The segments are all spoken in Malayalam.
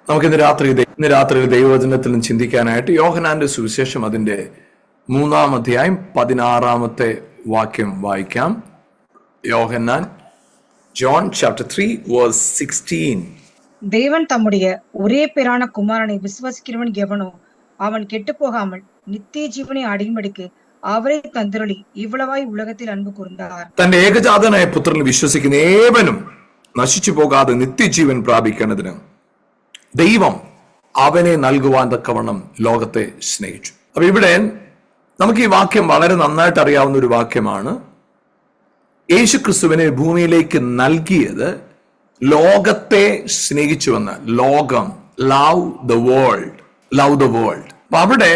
നമുക്ക് ഇന്ന് രാത്രി ദൈവവചനത്തിലും ചിന്തിക്കാനായിട്ട് യോഹന്നാന്റെ സുവിശേഷം അതിന്റെ 3-ാം അധ്യായം 16-ാമത്തെ വാക്യം വായിക്കാം. യോഹന്നാൻ John chapter 3 verse 16. தேவன் தம்முடைய ஒரே பேரான குமாரனை விசுவாசிக்கிறவன் எவனோ அவன் கெட்டு போகாமல் நித்திய ஜீவனை அடையும்படிக்கு അവരെ തന്ത്രളി ഇവളവായി ഉലകത്തിൽ അൻപ് കൂർந்தார். തന്റെ ഏകജാതനായ പുത്രനിൽ വിശ്വസിക്കുന്ന ഏവനും നശിച്ചു പോകാതെ നിത്യജീവൻ പ്രാപിക്കേണ്ടതിന് ദൈവം അവനെ നൽകുവാൻ തക്കവണ്ണം ലോകത്തെ സ്നേഹിച്ചു. അപ്പൊ ഇവിടെ നമുക്ക് ഈ വാക്യം വളരെ നന്നായിട്ട് അറിയാവുന്ന ഒരു വാക്യമാണ്. യേശു ക്രിസ്തുവിനെ ഭൂമിയിലേക്ക് നൽകിയത് ലോകത്തെ സ്നേഹിച്ചുവെന്ന്. ലോകം, ലവ് ദ വേൾഡ്. അപ്പൊ അവിടെ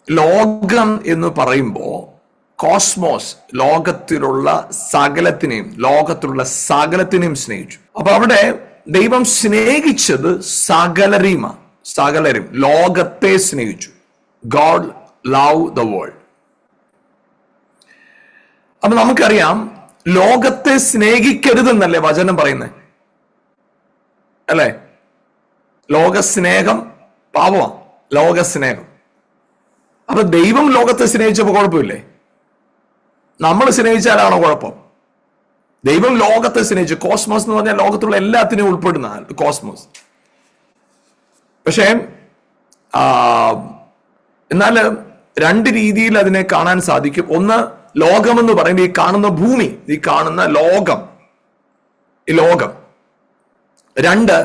ലോകം എന്ന് പറയുമ്പോ കോസ്മോസ്, ലോകത്തിലുള്ള സകലത്തിനെയും സ്നേഹിച്ചു. അപ്പൊ അവിടെ ദൈവം സ്നേഹിച്ചത് സകലരും ലോകത്തെ സ്നേഹിച്ചു. God love the world. അപ്പൊ നമുക്കറിയാം, ലോകത്തെ സ്നേഹിക്കരുതെന്നല്ലേ വചനം പറയുന്നത്, അല്ലെ? ലോകസ്നേഹം പാപമാണ്, ലോകസ്നേഹം. അപ്പൊ ദൈവം ലോകത്തെ സ്നേഹിച്ചപ്പോ കുഴപ്പമില്ലേ? നമ്മൾ സ്നേഹിച്ചാലാണോ കുഴപ്പം? ദൈവം ലോകത്തെ സ്നേഹിച്ചു. കോസ്മോസ് എന്ന് പറഞ്ഞാൽ ലോകത്തുള്ള എല്ലാത്തിനെയും ഉൾപ്പെടുന്ന കോസ്മോസ്. പക്ഷേ എന്നാൽ രണ്ട് രീതിയിൽ അതിനെ കാണാൻ സാധിക്കും. ഒന്ന്, ലോകമെന്ന് പറയുമ്പോൾ ഈ കാണുന്ന ഭൂമി, ഈ കാണുന്ന ലോകം, ഈ ലോകം. രണ്ട്,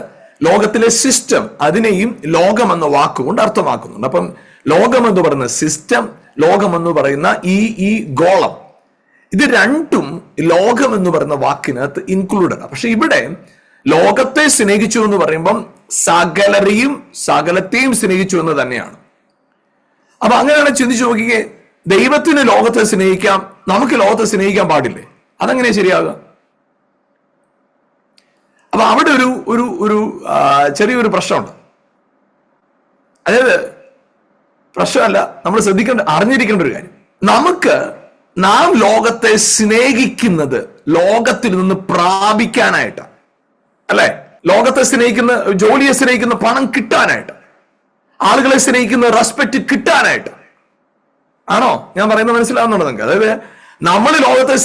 ലോകത്തിലെ സിസ്റ്റം, അതിനെയും ലോകം എന്ന വാക്കുകൊണ്ട് അർത്ഥമാക്കുന്നുണ്ട്. അപ്പം ലോകം എന്ന് പറയുന്ന സിസ്റ്റം, ലോകം എന്ന് പറയുന്ന ഈ ഗോളം, ഇത് രണ്ടും ലോകം എന്ന് പറയുന്ന വാക്കിനകത്ത് ഇൻക്ലൂഡഡ്. പക്ഷെ ഇവിടെ ലോകത്തെ സ്നേഹിച്ചു എന്ന് പറയുമ്പം സകലത്തെയും സ്നേഹിച്ചു എന്ന് തന്നെയാണ്. അപ്പൊ അങ്ങനെയാണ് ചിന്തിച്ചു നോക്കിയേ, ദൈവത്തിന് ലോകത്തെ സ്നേഹിക്കാം, നമുക്ക് ലോകത്തെ സ്നേഹിക്കാൻ പാടില്ലേ? അതെങ്ങനെയാ ശരിയാകുക? അപ്പൊ അവിടെ ഒരു ചെറിയൊരു പ്രശ്നമുണ്ട്. അതായത് പ്രശ്നമല്ല, നമ്മൾ അറിഞ്ഞിരിക്കേണ്ട ഒരു കാര്യം, നാം ലോകത്തെ സ്നേഹിക്കുന്നത് ലോകത്തിൽ നിന്ന് പ്രാപിക്കാനായിട്ട്, അല്ലെ? ലോകത്തെ സ്നേഹിക്കുന്ന, ജോലിയെ സ്നേഹിക്കുന്ന പണം കിട്ടാനായിട്ട്, ആളുകളെ സ്നേഹിക്കുന്ന റെസ്പെക്ട് കിട്ടാനായിട്ട് ആണോ ഞാൻ പറയുന്നത്? മനസ്സിലാവുന്നുണ്ടോ നിങ്ങൾക്ക്? അതായത് നമ്മൾ ലോകത്തെ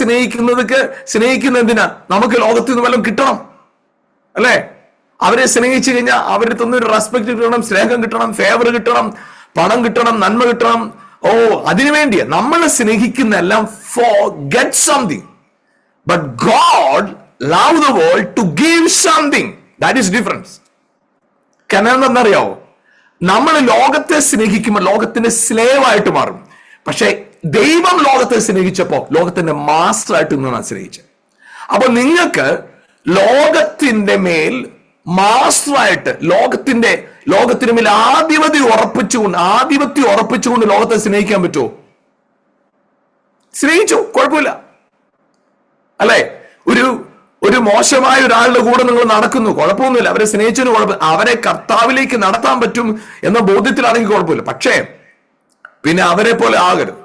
സ്നേഹിക്കുന്ന എന്തിനാ? നമുക്ക് ലോകത്തിൽ നിന്ന് വല്ലതും കിട്ടണം, അല്ലെ? അവരെ സ്നേഹിച്ചു കഴിഞ്ഞാൽ അവരുടെ തന്നൊരു റെസ്പെക്ട് കിട്ടണം, സ്നേഹം കിട്ടണം, ഫേവർ കിട്ടണം, പണം കിട്ടണം, നന്മ കിട്ടണം. അതിനുവേണ്ടിയാ നമ്മൾ സ്നേഹിക്കുന്ന എല്ലാം. Forget something. But God love the world to give something. That is difference. കാരണം എന്താണെന്നറിയാവോ? നമ്മൾ ലോകത്തെ സ്നേഹിക്കുമ്പോൾ ലോകത്തിന്റെ സ്ലേവ് ആയിട്ട് മാറും. പക്ഷെ ദൈവം ലോകത്തെ സ്നേഹിച്ചപ്പോ ലോകത്തിന്റെ മാസ്റ്റർ ആയിട്ട് നിന്നാണ് സ്നേഹിച്ചത്. അപ്പൊ നിങ്ങൾക്ക് ലോകത്തിന്റെ മേൽ മാസ്റ്ററായിട്ട്, ലോകത്തിന് മേൽ ആധിപത്യം ഉറപ്പിച്ചുകൊണ്ട് ലോകത്തെ സ്നേഹിക്കാൻ പറ്റുമോ? സ്നേഹിച്ചു, കുഴപ്പമില്ല, അല്ലെ? ഒരു മോശമായ ഒരാളുടെ കൂടെ നിങ്ങൾ നടക്കുന്നു, കുഴപ്പമൊന്നുമില്ല. അവരെ സ്നേഹിച്ചതിന് കുഴപ്പമില്ല. അവരെ കർത്താവിലേക്ക് നടത്താൻ പറ്റും എന്ന ബോധ്യത്തിലാണെങ്കിൽ കുഴപ്പമില്ല. പക്ഷേ പിന്നെ അവരെ പോലെ ആകരുത്.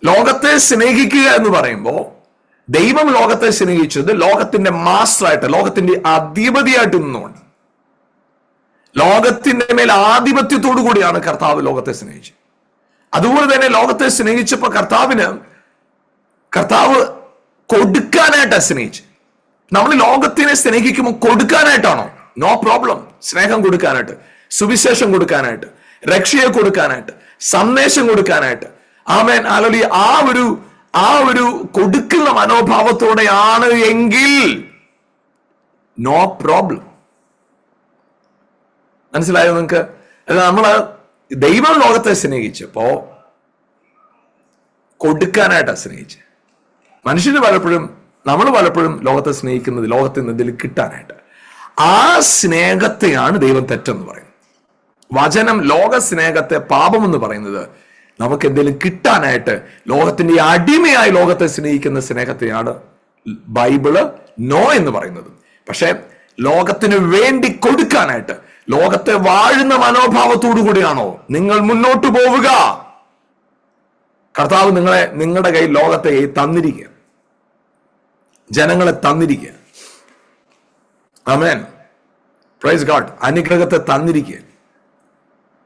ലോകത്തെ സ്നേഹിക്കുക എന്ന് പറയുമ്പോ ദൈവം ലോകത്തെ സ്നേഹിച്ചത് ലോകത്തിന്റെ മാസ്റ്ററായിട്ട്, ലോകത്തിന്റെ അധിപതിയായിട്ട് നിന്നുകൊണ്ട്, ലോകത്തിന്റെ മേൽ ആധിപത്യത്തോടു കൂടിയാണ് കർത്താവ് ലോകത്തെ സ്നേഹിച്ചത്. അതുപോലെ തന്നെ ലോകത്തെ സ്നേഹിച്ചപ്പോ കർത്താവ് കൊടുക്കാനായിട്ടാണ് സ്നേഹിച്ചത്. നമ്മൾ ലോകത്തിനെ സ്നേഹിക്കുമ്പോൾ കൊടുക്കാനായിട്ടാണോ? No problem. സ്നേഹം കൊടുക്കാനായിട്ട്, സുവിശേഷം കൊടുക്കാനായിട്ട്, രക്ഷയെ കൊടുക്കാനായിട്ട്, സന്ദേശം കൊടുക്കാനായിട്ട്. ആമേൻ, ഹല്ലേലൂയ. ആ ഒരു കൊടുക്കുന്ന മനോഭാവത്തോടെയാണ് എങ്കിൽ നോ പ്രോബ്ലം. മനസ്സിലായോ നിങ്ങൾക്ക്? നമ്മള് ദൈവം ലോകത്തെ സ്നേഹിച്ചപ്പോ കൊടുക്കാനായിട്ടാണ് സ്നേഹിച്ചത്. നമ്മൾ പലപ്പോഴും ലോകത്തെ സ്നേഹിക്കുന്നത് ലോകത്തിൽ നിന്ന് എന്തെങ്കിലും കിട്ടാനായിട്ട്. ആ സ്നേഹത്തെയാണ് ദൈവം തെറ്റെന്ന് പറയുന്നത്. വചനം ലോക സ്നേഹത്തെ പാപം എന്ന് പറയുന്നത് നമുക്ക് എന്തെങ്കിലും കിട്ടാനായിട്ട്, ലോകത്തിന്റെ അടിമയായി ലോകത്തെ സ്നേഹിക്കുന്ന സ്നേഹത്തെയാണ് ബൈബിള് നോ എന്ന് പറയുന്നത്. പക്ഷെ ലോകത്തിന് വേണ്ടി കൊടുക്കാനായിട്ട്, ലോകത്തെ വാഴുന്ന മനോഭാവത്തോടു കൂടിയാണോ നിങ്ങൾ മുന്നോട്ട് പോവുക? കർത്താവ് നിങ്ങളുടെ കയ്യിൽ ലോകത്തെ തന്നിരിക്കുക, ജനങ്ങളെ തന്നിരിക്കുക. ആമേൻ. പ്രൈസ് ഗോഡ്, അനുഗ്രഹത്തെ തന്നിരിക്കുക.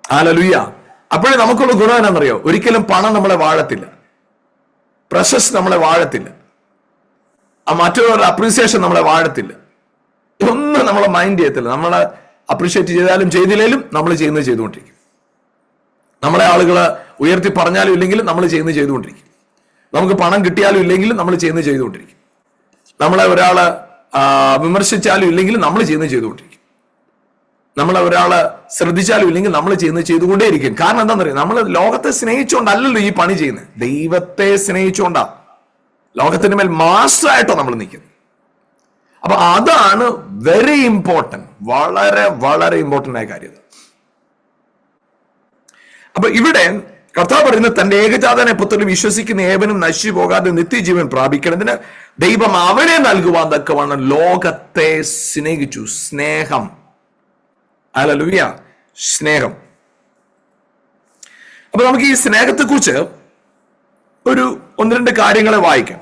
ഹല്ലേലൂയ. അപ്പോഴേ നമുക്കുള്ള ഗുണം എന്നാണെന്നറിയോ? ഒരിക്കലും പണം നമ്മളെ വാഴത്തില്ല, പ്രശസ്തി നമ്മളെ വാഴത്തില്ല, ആ മറ്റുള്ളവരുടെ അപ്രീസിയേഷൻ നമ്മളെ വാഴത്തില്ല, ഇതൊന്നും നമ്മളെ മൈൻഡ് ചെയ്യത്തില്ല. നമ്മളെ അപ്രീഷിയേറ്റ് ചെയ്താലും ചെയ്തില്ലേലും നമ്മൾ ചെയ്യുന്നത് ചെയ്തുകൊണ്ടിരിക്കും. നമ്മളെ ആളുകൾ ഉയർത്തി പറഞ്ഞാലും ഇല്ലെങ്കിലും നമ്മൾ ചെയ്യുന്നത് ചെയ്തുകൊണ്ടിരിക്കും. നമുക്ക് പണം കിട്ടിയാലും ഇല്ലെങ്കിലും നമ്മൾ ചെയ്യുന്നത് ചെയ്തുകൊണ്ടിരിക്കും. നമ്മളെ ഒരാള് വിമർശിച്ചാലും ഇല്ലെങ്കിലും നമ്മൾ ചെയ്യുന്നത് ചെയ്തുകൊണ്ടിരിക്കും. നമ്മളെ ഒരാള് ശ്രദ്ധിച്ചാലും ഇല്ലെങ്കിൽ നമ്മൾ ചെയ്യുന്നത് ചെയ്തുകൊണ്ടേയിരിക്കും. കാരണം എന്താണെന്നറിയാം? നമ്മൾ ലോകത്തെ സ്നേഹിച്ചുകൊണ്ടല്ലല്ലോ ഈ പണി ചെയ്യുന്നത്, ദൈവത്തെ സ്നേഹിച്ചുകൊണ്ടാ. ലോകത്തിന്റെ മേൽ മാസ്റ്ററായിട്ടോ നമ്മൾ നിൽക്കുന്നത്. അപ്പൊ അതാണ് വെരി ഇമ്പോർട്ടന്റ്, വളരെ വളരെ ഇമ്പോർട്ടന്റ് ആയ കാര്യം. അപ്പൊ ഇവിടെ കർത്താവ് പറയുന്നത്, തന്റെ ഏകജാതനെ പുത്രനിൽ വിശ്വസിക്കുന്ന ഏവനും നശിച്ചു പോകാതെ നിത്യജീവൻ പ്രാപിക്കണതിന് ദൈവം അവനെ നൽകുവാൻ തക്കവണ്ണം ലോകത്തെ സ്നേഹിച്ചു. സ്നേഹം, ഹല്ലേലൂയ, സ്നേഹം. അപ്പൊ നമുക്ക് ഈ സ്നേഹത്തെ കുറിച്ച് ഒരു 1-2 കാര്യങ്ങളെ വായിക്കാം.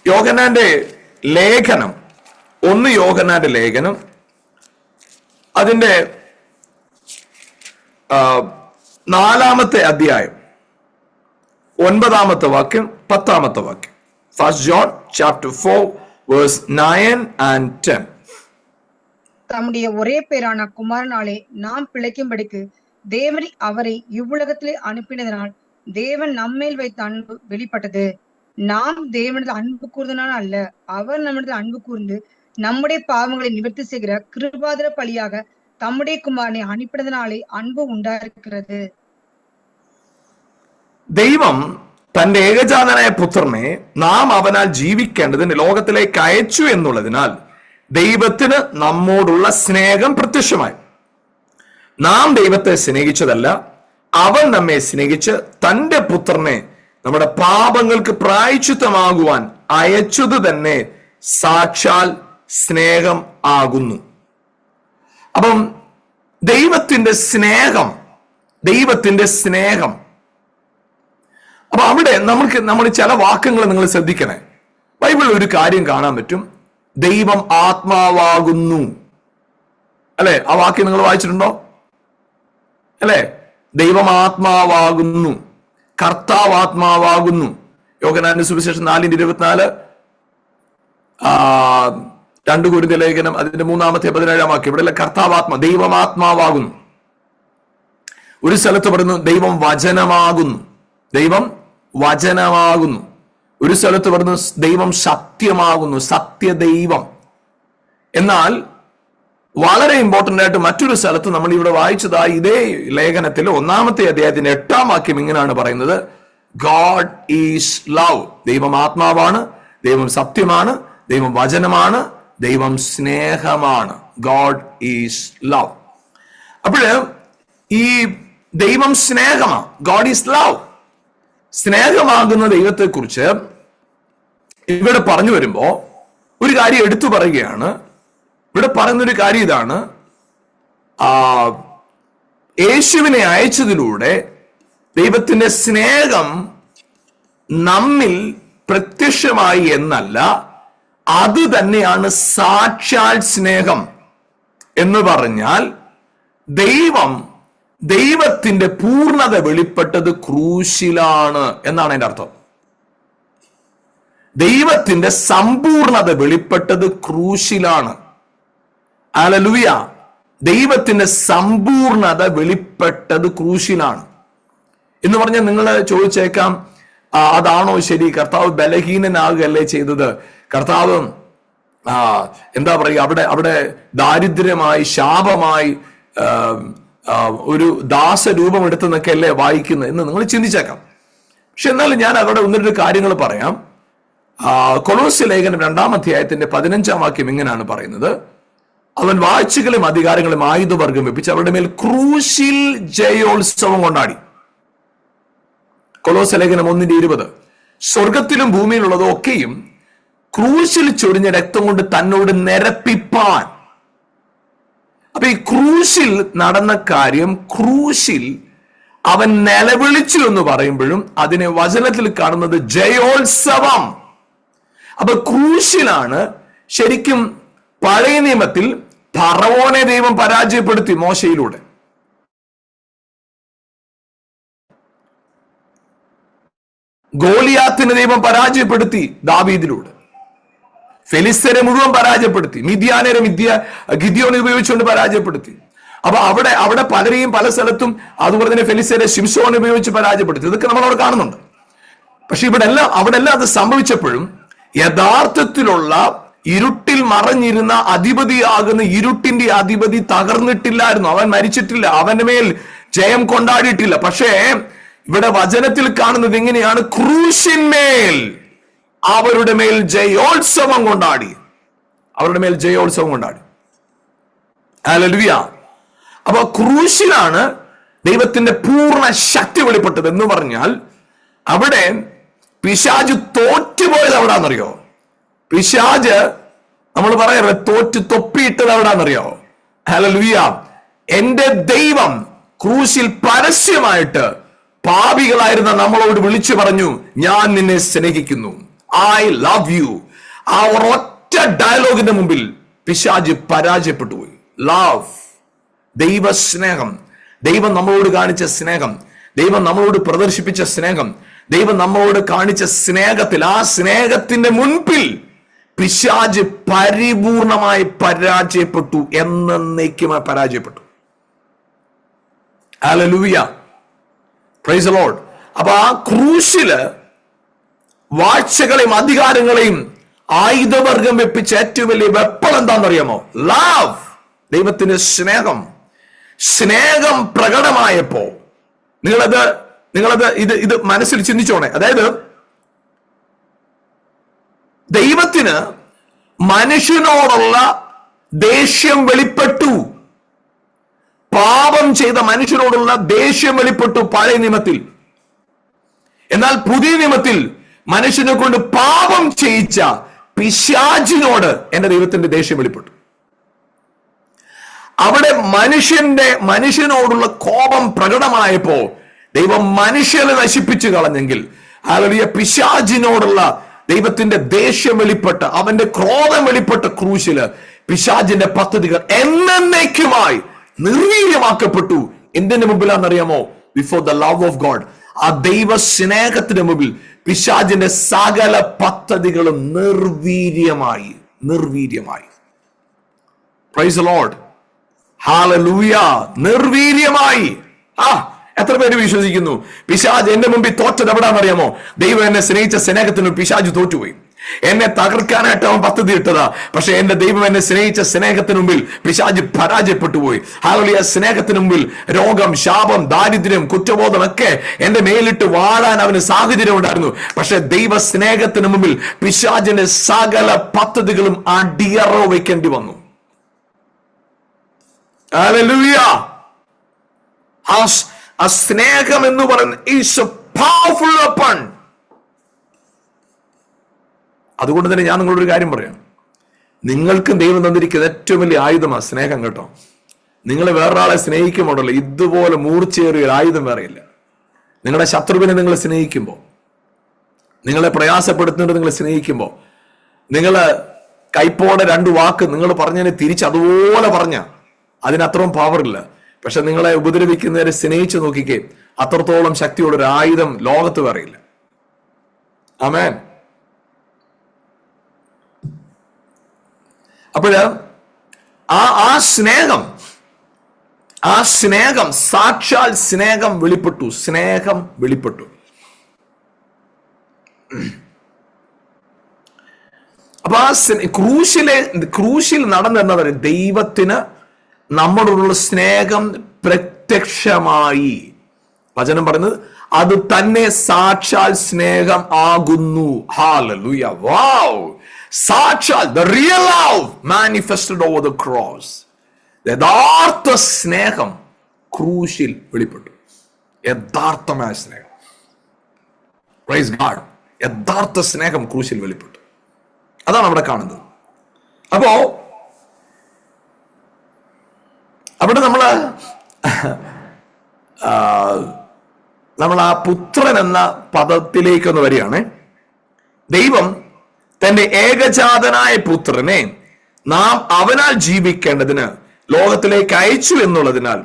യോഹന്നാന്റെ ലേഖനം, 1 യോഹന്നാന്റെ ലേഖനം, അതിന്റെ 4-ാമത്തെ അധ്യായം 9-ാമത്തെ വാക്യം 10-ാമത്തെ വാക്യം. 1 John chapter 4 verse 9 and 10. தம்முடைய ஒரே பேரான குமாரனாலே நாம் பிழைக்கும்படிக்கு தேவன் அவரை இவ்வுலகத்திலே அனுப்பினதனால் தேவன் நம்மேல் வைத்த அன்பு வெளிப்பட்டது. நாம் தேவனது அன்பு கூர்ந்தனால் அல்ல, அவர் நம்மளது அன்பு கூர்ந்து நம்முடைய பாவங்களை நிவர்த்தி செய்கிற கிருபாதர பலியாக தம்முடைய குமாரனை அனுப்பினதனாலே அன்பு ഉണ്ടായിരിക്കുന്നത്. ദൈവം തന്റെ ഏകജാതനായ പുത്രനെ നാം അവനാൽ ജീവിക്കേണ്ടതിന് ലോകത്തിലേക്ക് അയച്ചു എന്നുള്ളതിനാൽ ദൈവത്തിന് നമ്മോടുള്ള സ്നേഹം പ്രത്യക്ഷമായി. നാം ദൈവത്തെ സ്നേഹിച്ചതല്ല, അവൻ നമ്മെ സ്നേഹിച്ച് തന്റെ പുത്രനെ നമ്മുടെ പാപങ്ങൾക്ക് പ്രായശ്ചിത്തമാകുവാൻ അയച്ചത് തന്നെ സാക്ഷാൽ സ്നേഹം ആകുന്നു. അപ്പം ദൈവത്തിന്റെ സ്നേഹം, ദൈവത്തിന്റെ സ്നേഹം. അപ്പൊ അവിടെ നമ്മൾ ചില വാക്യങ്ങൾ നിങ്ങൾ ശ്രദ്ധിക്കണേ. ബൈബിളിൽ ഒരു കാര്യം കാണാൻ പറ്റും, ദൈവം ആത്മാവാകുന്നു. അല്ലെ? ആ വാക്യം നിങ്ങൾ വായിച്ചിട്ടുണ്ടോ? അല്ലെ? ദൈവം ആത്മാവാകുന്നു, കർത്താവ് ആത്മാവാകുന്നു. യോഹന്നാന്റെ സുവിശേഷം 4:24, 2 കൊരിന്ത്യർ ലേഖനം അതിന്റെ 3-ാമത്തെ 17-ാം വാക്യം. ഇവിടെ കർത്താവാത്മാ, ദൈവം ആത്മാവാകുന്നു. ഒരു സ്ഥലത്ത് പറയുന്നു ദൈവം വചനമാകുന്നു, ദൈവം വചനമാകുന്നു. ഒരു സ്ഥലത്ത് പറയുന്നു ദൈവം സത്യമാകുന്നു, സത്യദൈവം. എന്നാൽ വളരെ ഇമ്പോർട്ടന്റ് ആയിട്ട് മറ്റൊരു സ്ഥലത്ത് നമ്മൾ ഇവിടെ വായിച്ചതായി ഇതേ ലേഖനത്തിൽ 1-ാമത്തെ അധ്യായത്തിന്റെ 8-ാം വാക്യം ഇങ്ങനെയാണ് പറയുന്നത്, ഗോഡ് ഈസ് ലവ്. ദൈവം ആത്മാവാണ്, ദൈവം സത്യമാണ്, ദൈവം വചനമാണ്, ദൈവം സ്നേഹമാണ്. God is love. അപ്പോഴ് ഈ ദൈവം സ്നേഹമാണ്, ഗോഡ് ഈസ് ലവ്. സ്നേഹമാകുന്ന ദൈവത്തെ കുറിച്ച് ഇവിടെ പറഞ്ഞു വരുമ്പോ ഒരു കാര്യം എടുത്തു പറയുകയാണ്. ഇവിടെ പറയുന്നൊരു കാര്യം ഇതാണ്, യേശുവിനെ അയച്ചതിലൂടെ ദൈവത്തിന്റെ സ്നേഹം നമ്മിൽ പ്രത്യക്ഷമായി എന്നല്ല, അത് തന്നെയാണ് സാക്ഷാൽ സ്നേഹം. എന്ന് പറഞ്ഞാൽ ദൈവത്തിന്റെ പൂർണ്ണത വെളിപ്പെട്ടത് ക്രൂശിലാണ് എന്നാണ് അതിന്റെ അർത്ഥം. ദൈവത്തിന്റെ സമ്പൂർണത വെളിപ്പെട്ടത് ക്രൂശിലാണ്. ഹല്ലേലൂയ. ദൈവത്തിന്റെ സമ്പൂർണത വെളിപ്പെട്ടത് ക്രൂശിലാണ് എന്ന് പറഞ്ഞാൽ നിങ്ങൾ ചോദിച്ചേക്കാം, അതാണോ ശരി? കർത്താവ് ബലഹീനനാകുകയല്ലേ ചെയ്തത്? കർത്താവ് എന്താ പറയുക, അവിടെ ദാരിദ്ര്യമായി, ശാപമായി, ഒരു ദാസരൂപം എടുത്തെന്നൊക്കെ അല്ലേ വായിക്കുന്നത് എന്ന് നിങ്ങൾ ചിന്തിച്ചേക്കാം. പക്ഷെ എന്നാലും ഞാൻ അവിടെ 1-2 കാര്യങ്ങൾ പറയാം. കൊലോസ്യ ലേഖനം 2-ാം അധ്യായത്തിന്റെ 15-ാം വാക്യം ഇങ്ങനെയാണ് പറയുന്നത്, അവൻ വാഴ്ചകളും അധികാരങ്ങളും ആയുധവർഗം വെപ്പിച്ച് അവരുടെ മേൽ ക്രൂശിൽ ജയോത്സവം കൊണ്ടാടി. കൊലോസ്യ ലേഖനം 1:20, സ്വർഗത്തിലും ഭൂമിയിലുള്ളതും ഒക്കെയും ക്രൂശിൽ ചൊരിഞ്ഞ രക്തം കൊണ്ട് തന്നോട് നിരപ്പിപ്പാൻ. അപ്പൊ ഈ ക്രൂശിൽ നടന്ന കാര്യം, ക്രൂശിൽ അവൻ നിലവിളിച്ചു എന്ന് പറയുമ്പോഴും അതിനെ വചനത്തിൽ കാണുന്നത് ജയോത്സവം. അപ്പൊ ക്രൂശിലാണ് ശരിക്കും പഴയ നിയമത്തിൽ ഫറവോനെ ദൈവം പരാജയപ്പെടുത്തി മോശയിലൂടെ. ഗോലിയാത്തിനെ ദൈവം പരാജയപ്പെടുത്തി ദാവീദിലൂടെ. ഫെലിസ്തരെ മുഴുവൻ പരാജയപ്പെടുത്തി. മിദ്യാനരെ ഗിദ്യോനെ ഉപയോഗിച്ചുകൊണ്ട് പരാജയപ്പെടുത്തി. അപ്പൊ അവിടെ പലരെയും പല സ്ഥലത്തും അതുപോലെ തന്നെ ഫെലിസ്തരെ ശിംശോനെ ഉപയോഗിച്ച് പരാജയപ്പെടുത്തി. ഇതൊക്കെ നമ്മൾ അവിടെ കാണുന്നുണ്ട്. പക്ഷെ അവിടെ എല്ലാം അത് സംഭവിച്ചപ്പോഴും യഥാർത്ഥത്തിലുള്ള ഇരുട്ടിൽ മറഞ്ഞിരുന്ന അധിപതിയാകുന്ന ഇരുട്ടിന്റെ അധിപതി തകർന്നിട്ടില്ലായിരുന്നു. അവൻ മരിച്ചിട്ടില്ല, അവന്റെ മേൽ ജയം കൊണ്ടാടിയിട്ടില്ല. പക്ഷേ ഇവിടെ വചനത്തിൽ കാണുന്നത് എങ്ങനെയാണ്? ക്രൂശിന്മേൽ അവരുടെ മേൽ ജയോത്സവം കൊണ്ടാടി. ഹല്ലേലൂയ. അപ്പൊ ക്രൂശിലാണ് ദൈവത്തിന്റെ പൂർണ്ണ ശക്തി വെളിപ്പെട്ടത് എന്ന് പറഞ്ഞാൽ അവിടെ പിശാച് തോറ്റുപോയത് എവിടാന്നറിയോ? പിശാച് നമ്മൾ പറയാറ് തോറ്റ് തൊപ്പിയിട്ടത് എവിടാന്നറിയോ? ഹല്ലേലൂയ. എന്റെ ദൈവം ക്രൂശിൽ പരസ്യമായിട്ട് പാപികളായിരുന്ന നമ്മളോട് വിളിച്ചു പറഞ്ഞു, ഞാൻ നിന്നെ സ്നേഹിക്കുന്നു, ഐ ലവ് യു. ആ ഒരൊറ്റ ഡയലോഗിന്റെ മുമ്പിൽ പിശാച് പരാജയപ്പെട്ടു പോയി. ലവ്, ദൈവ സ്നേഹം, ദൈവം നമ്മളോട് കാണിച്ച സ്നേഹം, ദൈവം നമ്മളോട് പ്രദർശിപ്പിച്ച സ്നേഹം, ദൈവം നമ്മളോട് കാണിച്ച സ്നേഹത്തിൽ, ആ സ്നേഹത്തിന്റെ മുൻപിൽ പിശാച് പരിപൂർണമായി പരാജയപ്പെട്ടു, എന്നേക്കുമായി പരാജയപ്പെട്ടു. Hallelujah, price the Lord. അപ്പൊ ആ ക്രൂശില് വാഴ്ചകളെയും അധികാരങ്ങളെയും ആയുധവർഗം വെപ്പിച്ച ഏറ്റവും വലിയ വെപ്പൺ എന്താണെന്നറിയാമോ? ലവ്, ദൈവത്തിന്റെ സ്നേഹം. സ്നേഹം പ്രകടമായപ്പോ നിങ്ങളത് ഇത് മനസ്സിൽ ചിന്തിച്ചോണേ. അതായത് ദൈവത്തിന് മനുഷ്യനോടുള്ള ദേഷ്യം വെളിപ്പെട്ടു. പാപം ചെയ്ത മനുഷ്യനോടുള്ള ദേഷ്യം വെളിപ്പെട്ടു പഴയ നിയമത്തിൽ. എന്നാൽ പുതിയ നിയമത്തിൽ മനുഷ്യനെ കൊണ്ട് പാപം ചെയ്യിച്ച പിശാചിനോട് എന്റെ ദൈവത്തിന്റെ ദേഷ്യം വെളിപ്പെട്ടു. അവിടെ മനുഷ്യനോടുള്ള കോപം പ്രകടമായപ്പോ ദൈവം മനുഷ്യനെ നശിപ്പിച്ചു കളഞ്ഞെങ്കിൽ, ഹല്ലേലൂയ, പിശാചിനോടുള്ള ദൈവത്തിന്റെ ദേഷ്യം വെളിപ്പെട്ട, അവന്റെ ക്രോധം വെളിപ്പെട്ട ക്രൂശില് പിശാചിന്റെ പദ്ധതികൾ എന്നേക്കുമായി നിർവീര്യമാക്കപ്പെട്ടു. എന്തിന്റെ മുമ്പിലാണെന്നറിയാമോ? Before the love of God. ആ ദൈവ സ്നേഹത്തിന് മുമ്പിൽ പിശാചിന്റെ സകല പദ്ധതികളും നിർവീര്യമായി. പ്രൈസ് ദി ലോർഡ്, ഹല്ലേലൂയ. നിർവീര്യമായി. എത്ര പേര് വിശ്വസിക്കുന്നു പിശാച് എന്റെ മുമ്പിൽ തോറ്റത് എവിടാന്നറിയാമോ? ദൈവം എന്നെ സ്നേഹിച്ച സ്നേഹത്തിന് പിശാച് തോറ്റുപോയി. എന്നെ തകർക്കാനായിട്ട് അവൻ പദ്ധതി ഇട്ടതാ. പക്ഷെ എന്റെ ദൈവം എന്നെ സ്നേഹിച്ച സ്നേഹത്തിന് മുമ്പിൽ പിശാച് പരാജയപ്പെട്ടു പോയി. ഹല്ലേലൂയ. സ്നേഹത്തിന് മുമ്പിൽ രോഗം, ശാപം, ദാരിദ്ര്യം, കുറ്റബോധം ഒക്കെ എന്റെ മേലിട്ട് വാഴാൻ അവന് സാഹചര്യം ഉണ്ടായിരുന്നു. പക്ഷെ ദൈവ സ്നേഹത്തിന് മുമ്പിൽ പിശാചിന്റെ സകല പദ്ധതികളും അടിയറോ വെക്കേണ്ടി വന്നു. ഹല്ലേലൂയ. ആ സ്നേഹം എന്ന് പറയുന്നത് ഈസ് എ പവർഫുൾ വെപ്പൺ. അതുകൊണ്ട് തന്നെ ഞാൻ നിങ്ങളോടൊരു കാര്യം പറയാം. നിങ്ങൾക്കും ദൈവം തന്നിരിക്കുന്ന ഏറ്റവും വലിയ ആയുധമാണ് സ്നേഹം, കേട്ടോ. നിങ്ങൾ വേറൊരാളെ സ്നേഹിക്കുമ്പോഴല്ലോ ഇതുപോലെ മൂർച്ചയേറിയ ഒരു ആയുധം വേറെയില്ല. നിങ്ങളുടെ ശത്രുവിനെ നിങ്ങൾ സ്നേഹിക്കുമ്പോൾ, നിങ്ങളെ പ്രയാസപ്പെടുത്തുന്നത് നിങ്ങൾ സ്നേഹിക്കുമ്പോൾ, നിങ്ങൾ കൈപ്പോടെ രണ്ട് വാക്ക് നിങ്ങൾ പറഞ്ഞതിനെ തിരിച്ച് അതുപോലെ പറഞ്ഞ അതിനത്രയും പവറില്ല. പക്ഷെ നിങ്ങളെ ഉപദ്രവിക്കുന്നവരെ സ്നേഹിച്ചു നോക്കിക്കേ, അത്രത്തോളം ശക്തിയുള്ള ഒരു ആയുധം ലോകത്ത് വേറെയില്ല. ആമേൻ. അപ്പോഴ് ആ സ്നേഹം സാക്ഷാൽ സ്നേഹം വെളിപ്പെട്ടു. അപ്പൊ ആ ക്രൂശിൽ നടന്നെന്നവർ ദൈവത്തിന് നമ്മളോടുള്ള സ്നേഹം പ്രത്യക്ഷമായി. വചനം പറയുന്നത് അത് തന്നെ സാക്ഷാൽ സ്നേഹം ആകുന്നു. ഹല്ലേലൂയ. വാവ്. സാക്ഷാൽ the real love manifested over the cross. യഥാർത്ഥ സ്നേഹം ക്രൂശിൽ വെളിപ്പെട്ടു. യഥാർത്ഥമായ സ്നേഹം. Praise God. യഥാർത്ഥ സ്നേഹം ക്രൂശിൽ വെളിപ്പെട്ടു. അതാണ് അവിടെ കാണുന്നത്. അപ്പോ അവിടെ നമ്മൾ ആ പുത്രൻ എന്ന പദത്തിലേക്കൊന്ന് വരികയാണ്. ദൈവം തന്റെ ഏകജാതനായ പുത്രനെ നാം അവനാൽ ജീവിക്കേണ്ടതിന് ലോകത്തിലേക്ക് അയച്ചു എന്നുള്ളതിനാൽ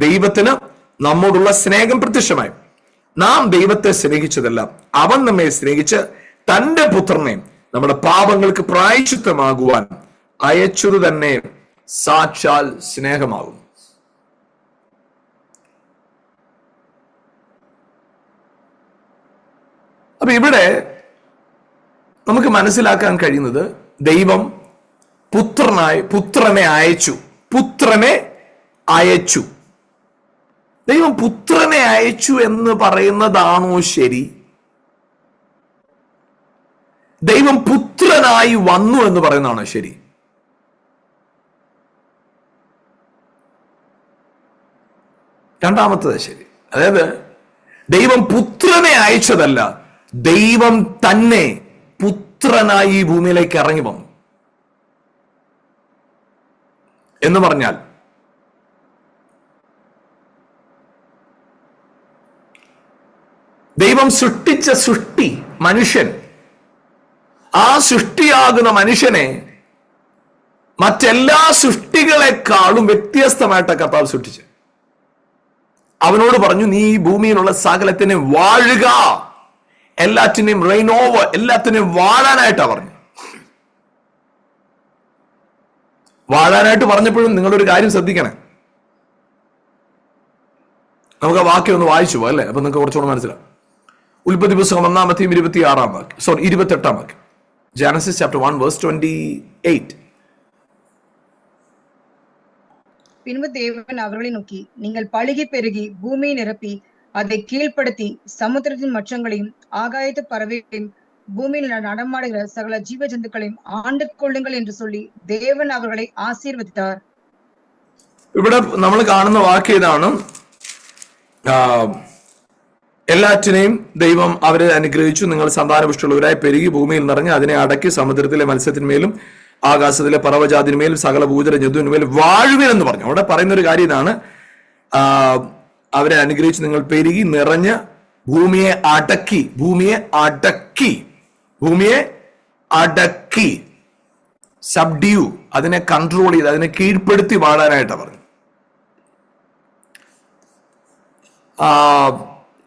ദൈവത്തിന് നമ്മോടുള്ള സ്നേഹം പ്രത്യക്ഷമായി. നാം ദൈവത്തെ സ്നേഹിച്ചതല്ല, അവൻ നമ്മെ സ്നേഹിച്ച് തന്റെ പുത്രനെ നമ്മുടെ പാപങ്ങൾക്ക് പ്രായശ്ചിത്തമാകുവാൻ അയച്ചത് തന്നെ സാക്ഷാൽ സ്നേഹമാകും. അപ്പൊ ഇവിടെ നമുക്ക് മനസ്സിലാക്കാൻ കഴിയുന്നത് ദൈവം പുത്രനെ അയച്ചു. ദൈവം പുത്രനെ അയച്ചു എന്ന് പറയുന്നതാണോ ശരി? ദൈവം പുത്രനായി വന്നു എന്ന് പറയുന്നതാണോ ശരി? രണ്ടാമത്തത് ശരി. അതായത് ദൈവം പുത്രനെ അയച്ചതല്ല, ദൈവം തന്നെ പുത്രനായി ഈ ഭൂമിയിലേക്ക് ഇറങ്ങി വന്നു എന്ന് പറഞ്ഞാൽ ദൈവം സൃഷ്ടിച്ച സൃഷ്ടി മനുഷ്യൻ, ആ സൃഷ്ടിയാകുന്ന മനുഷ്യനെ മറ്റെല്ലാ സൃഷ്ടികളെക്കാളും വ്യത്യസ്തമായിട്ട് കർത്താവ് സൃഷ്ടിച്ചു. അവനോട് പറഞ്ഞു, നീ ഈ ഭൂമിയിലുള്ള സകലത്തിനെ വാഴുക, എല്ലാറ്റിനെയും റെയിൻ ഓവർ, എല്ലാത്തിനെയും വാഴാനായിട്ടാ പറഞ്ഞു. വാഴാനായിട്ട് പറഞ്ഞപ്പോഴും നിങ്ങളൊരു കാര്യം ശ്രദ്ധിക്കണേ. നമുക്ക് ആ വാക്യം ഒന്ന് വായിച്ചു പോകാം അല്ലേ? അപ്പൊ നിങ്ങൾക്ക് കുറച്ചുകൂടെ മനസ്സിലാവും. ഉൽപ്പത്തി പുസ്തകം 28 വാക്യം. Genesis chapter 1 verse 28. பின்பு தேவன் அவர்களை நோக்கி, நீங்கள் பலுகி பெருகி பூமியை நிரப்பி அதை கீழ்ப்படுத்தி சமுத்திரத்தின் மச்சங்களையும் ஆகாயத்து பறவைகளையும் பூமியில் நடமாடுகிற சகல ஜீவ ஜந்துக்களையும் ஆண்டு கொள்ளுங்கள் என்று சொல்லி தேவன் அவர்களை ஆசீர்வதித்தார். ഇവിടെ നമ്മൾ കാണുന്ന വാക്യം ഇതാണ്. എല്ലാറ്റിനെയും ദൈവം അവരെ അനുഗ്രഹിച്ചു. നിങ്ങൾ സന്താനപുഷ്ടിയുള്ളവരായി പെരുകി ഭൂമിയിൽ നിറഞ്ഞ് അതിനെ അടക്കി സമുദ്രത്തിലെ മത്സ്യത്തിന്മേലും ആകാശത്തിലെ പറവജാതിന്മേലും സകല ഭൂചര ജന്തുവിന്മേലും വാഴുവിൻ എന്ന് പറഞ്ഞു. അവിടെ പറയുന്ന ഒരു കാര്യം ഇതാണ്, അവരെ അനുഗ്രഹിച്ച് നിങ്ങൾ പെരുകി നിറഞ്ഞ് ഭൂമിയെ അടക്കി സബ്ഡ്യൂ, അതിനെ കൺട്രോൾ ചെയ്ത് അതിനെ കീഴ്പ്പെടുത്തി വാഴാനായിട്ടാണ് പറഞ്ഞു.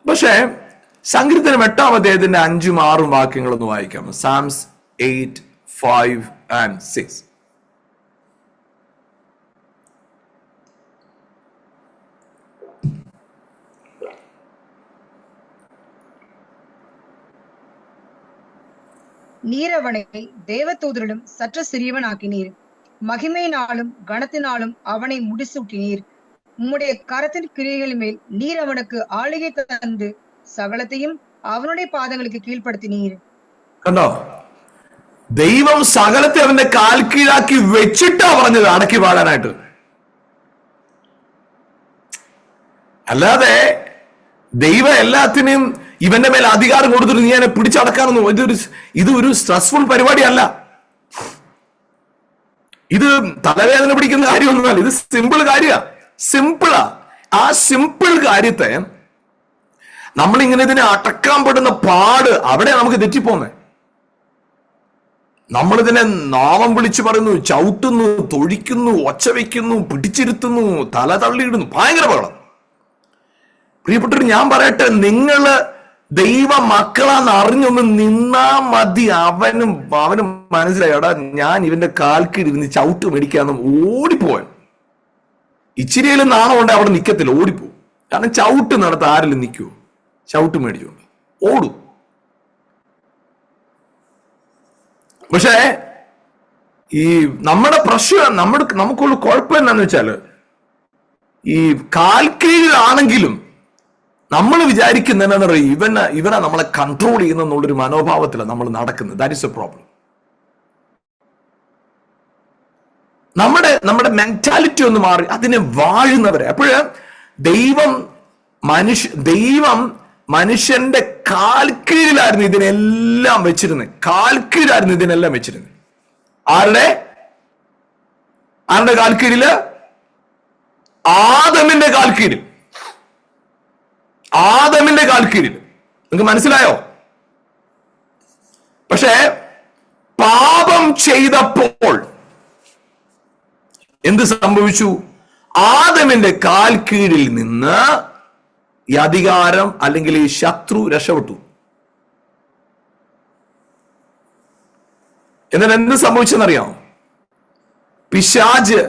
പക്ഷേ സങ്കീർത്തനം 8-ാം അധ്യായത്തിന്റെ 5-6 വാക്യങ്ങളൊന്ന് വായിക്കാം. Psalms 8, 5 and 6. நீர் அவனை தேவதூதரிலும் சற்று சிறியவன் ஆக்கினீர், மகிமையினாலும் கனத்தினாலும் அவனை முடிசூட்டினீர். உம்முடைய கரத்தின் கிரியைகளின் மேல் நீர் அவனுக்கு ஆளுகை தந்து സകലത്തെയും അവനുடைய പാദങ്ങൾക്ക് കീഴ്പ്പെടുത്തിനീർ. കണ്ടോ, ദൈവം സകലത്തെ അവന്റെ കാൽ കീഴാക്കി വെച്ചിട്ടാ പറഞ്ഞത് അടക്കി വാഴാനായിട്ട്. അല്ലാതെ ദൈവം എല്ലാത്തിനെയും ഇവന്റെ മേൽ അധികാരം കൊടുത്തിട്ട് നീ എന്നെ പിടിച്ചടക്കാനൊന്നും ഇതൊരു സ്ട്രെസ്ഫുൾ പരിപാടിയല്ല. ഇത് തലവേദന പിടിക്കുന്ന കാര്യമൊന്നുമല്ല. ഇത് സിമ്പിൾ കാര്യമാണ്, സിമ്പിളാ. ആ സിമ്പിൾ കാര്യത്തെ നമ്മളിങ്ങനെ ഇതിനെ അടക്കാൻ പെടുന്ന പാട്, അവിടെ നമുക്ക് തെറ്റിപ്പോന്നേ. നമ്മളിതിനെ നാമം വിളിച്ചു പറയുന്നു, ചവിട്ടുന്നു, തൊഴിക്കുന്നു, ഒച്ച വയ്ക്കുന്നു, പിടിച്ചിരുത്തുന്നു, തല തള്ളിയിടുന്നു, ഭയങ്കര ബഹളം. പ്രിയപ്പെട്ടവർ, ഞാൻ പറയട്ടെ, നിങ്ങള് ദൈവ മക്കളാന്ന് അറിഞ്ഞൊന്ന് നിന്നാ മതി. അവനും മനസ്സിലായടാ, ഞാൻ ഇവന്റെ കാൽക്കീഴിരുന്ന് ചവിട്ട് മേടിക്കാന്ന് ഓടിപ്പോവാൻ. ഇച്ചിരിയിലും നാണം ഉണ്ട്, അവിടെ നിൽക്കത്തില്ല, ഓടിപ്പോവും. കാരണം ചവിട്ട് നടത്ത ആരെങ്കിലും നിൽക്കുവോ? ചവിട്ട് മേടിച്ചുകൊണ്ട് ഓടും. പക്ഷേ ഈ നമ്മുടെ പ്രശ്നം, നമുക്കുള്ള കുഴപ്പം എന്താന്ന് വെച്ചാല്, ഈ കാൽക്കീഴിലാണെങ്കിലും നമ്മൾ വിചാരിക്കുന്ന എന്താണെന്ന് പറയുക, ഇവനെ നമ്മളെ കൺട്രോൾ ചെയ്യുന്നെന്നുള്ളൊരു മനോഭാവത്തിലാണ് നമ്മൾ നടക്കുന്നത്. That is A problem. നമ്മുടെ മെന്റാലിറ്റി ഒന്ന് മാറി അതിനെ വാഴുന്നവരെ. അപ്പോഴ് ദൈവം മനുഷ്യന്റെ കാൽക്കീഴിലായിരുന്നു ഇതിനെല്ലാം വെച്ചിരുന്നത്. ആരുടെ കാൽക്കീഴില്? ആദമിന്റെ കാൽക്കീഴിൽ. നിങ്ങൾക്ക് മനസ്സിലായോ? പക്ഷെ പാപം ചെയ്തപ്പോൾ എന്ത് സംഭവിച്ചു? ആദമിന്റെ കാൽ കീഴിൽ നിന്ന് ഈ അധികാരം അല്ലെങ്കിൽ ഈ ശത്രു രക്ഷപ്പെട്ടു. എന്നാൽ എന്ത് സംഭവിച്ചെന്നറിയാമോ? പിശാച്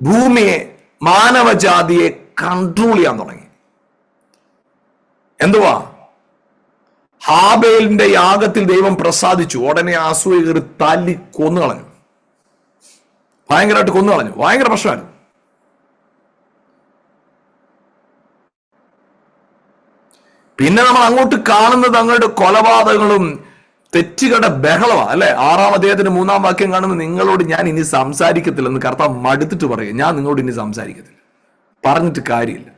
ഭൂമിയെ, മാനവജാതിയെ കൺട്രോൾ ചെയ്യാൻ തുടങ്ങി. എന്തുവാ? ഹാബേലിന്റെ യാഗത്തിൽ ദൈവം പ്രസാദിച്ചു. ഉടനെ അസൂയ കയറി തല്ലി കൊന്നുകളഞ്ഞു. ഭയങ്കരമായിട്ട് കൊന്നുകളഞ്ഞു. ഭയങ്കര പ്രശ്നമായിരുന്നു. പിന്നെ നമ്മൾ അങ്ങോട്ട് കാണുന്നത് അങ്ങോട്ട് കൊലപാതകങ്ങളും തെറ്റുകളുടെ ബഹളമാണ്, അല്ലെ? 6-ാം അധ്യായത്തിന്റെ 3-ാം വാക്യം കാണുമ്പോൾ നിങ്ങളോട് ഞാൻ ഇനി സംസാരിക്കത്തില്ലെന്ന് കർത്താവ് മടുത്തിട്ട് പറയും. ഞാൻ നിങ്ങളോട് ഇനി സംസാരിക്കത്തില്ല, പറഞ്ഞിട്ട് കാര്യമില്ല.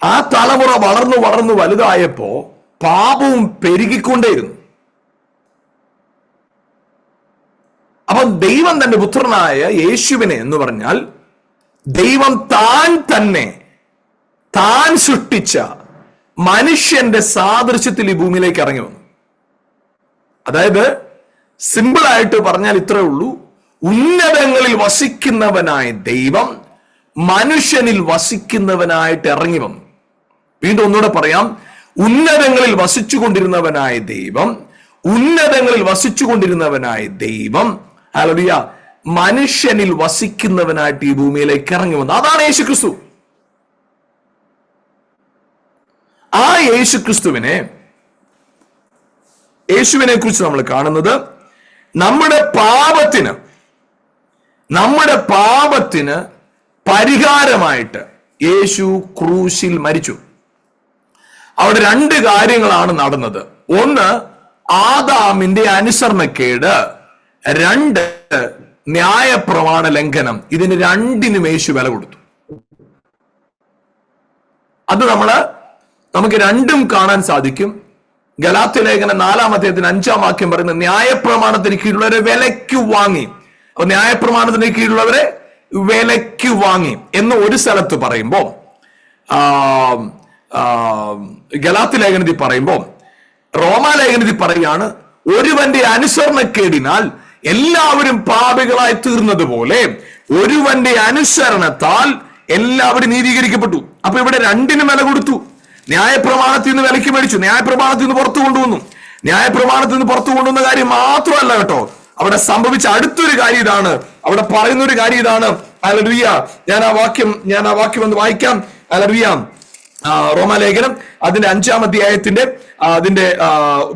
ആ തലമുറ വളർന്നു വളർന്നു വലുതായപ്പോ പാപവും പെരുകിക്കൊണ്ടേയിരുന്നു. അപ്പൊ ദൈവം തന്റെ പുത്രനായ യേശുവിനെ എന്ന് പറഞ്ഞാൽ ദൈവം താൻ സൃഷ്ടിച്ച മനുഷ്യന്റെ സാദൃശ്യത്തിൽ ഈ ഭൂമിയിലേക്ക് ഇറങ്ങി വന്നു. അതായത് സിമ്പിൾ ആയിട്ട് പറഞ്ഞാൽ ഇത്രേ ഉള്ളൂ, ഉന്നതങ്ങളിൽ വസിക്കുന്നവനായ ദൈവം മനുഷ്യനിൽ വസിക്കുന്നവനായിട്ട് ഇറങ്ങി വന്നു. വീണ്ടും ഒന്നുകൂടെ പറയാം, ഉന്നതങ്ങളിൽ വസിച്ചുകൊണ്ടിരുന്നവനായ ദൈവം ഹല്ലേലൂയ മനുഷ്യനിൽ വസിക്കുന്നവനായിട്ട് ഈ ഭൂമിയിലേക്ക് ഇറങ്ങി വന്നു. അതാണ് യേശുക്രിസ്തു. ആ യേശുക്രിസ്തുവിനെ കുറിച്ച് നമ്മൾ കാണുന്നത് നമ്മുടെ പാപത്തിന് പരിഹാരമായിട്ട് യേശു ക്രൂശിൽ മരിച്ചു. അവിടെ 2 കാര്യങ്ങളാണ് നടന്നത്. ഒന്ന്, ആദാമിന്റെ അനുസരണക്കേട്. 2, ന്യായപ്രമാണ ലംഘനം. ഇതിന് 2നും യേശു വില കൊടുത്തു. അത് നമുക്ക് 2ഉം കാണാൻ സാധിക്കും. ഗലാത്യ ലേഖനം 4-ാം അധ്യായത്തിന് 5-ാം വാക്യം പറയുന്നത് ന്യായപ്രമാണത്തിന് കീഴിലുള്ളവരെ വിലയ്ക്ക് വാങ്ങി. അപ്പൊ ന്യായപ്രമാണത്തിന് കീഴിലുള്ളവരെ വിലയ്ക്ക് വാങ്ങി എന്ന് ഒരു സ്ഥലത്ത് പറയുമ്പോ, ഗലാത്യ ലേഖനത്തിൽ പറയുമ്പോ, റോമാലേഖനത്തിൽ പറയുകയാണ് ഒരുവന്റെ അനുസരണക്കേടിനാൽ എല്ലാവരും പാപികളായി തീർന്നത് പോലെ ഒരുവന്റെ അനുസരണത്താൽ എല്ലാവരും നീതീകരിക്കപ്പെട്ടു. അപ്പൊ ഇവിടെ 2നും വില കൊടുത്തു. ന്യായപ്രമാണത്തിൽ നിന്ന് വിലയ്ക്ക് മേടിച്ചു, ന്യായപ്രമാണത്തിൽ നിന്ന് പുറത്തു കൊണ്ടുവന്നു. ന്യായപ്രമാണത്തിൽ നിന്ന് പുറത്തു കൊണ്ടുവന്ന കാര്യം മാത്രമല്ല കേട്ടോ, അവിടെ സംഭവിച്ച അടുത്തൊരു കാര്യം ഇതാണ്. അവിടെ പറയുന്ന ഒരു കാര്യം ഇതാണ്. ഹല്ലേലൂയ. ഞാൻ ആ വാക്യം ഒന്ന് വായിക്കാം. ഹല്ലേലൂയ. റോമാലേഖനം അതിന്റെ 5-ാം അധ്യായത്തിന്റെ അതിന്റെ